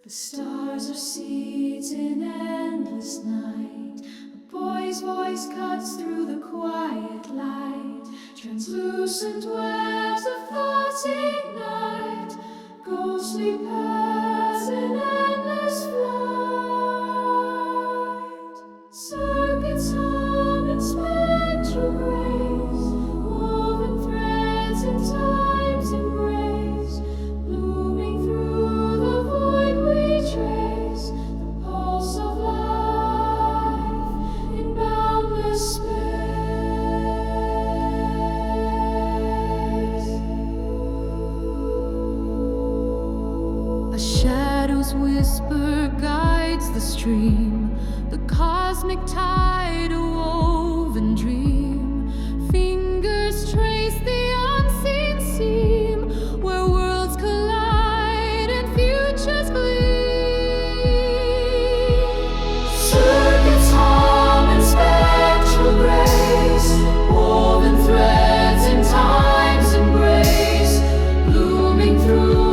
The stars are seeds in endless night. A boy's voice cuts through the quiet light. Translucent webs of thoughts ignite. Ghostly paths in endless flight. Circuits hum in spectral grace. Woven threads in time's embrace. Blooming through the void we trace. The pulse of life in boundless space. A shadow's whisper guides the stream. The cosmic tide, a woven dream. Fingers trace the unseen seam, where worlds collide and futures gleam. Circuits hum in spectral grace. Woven threads in time's embrace. Blooming through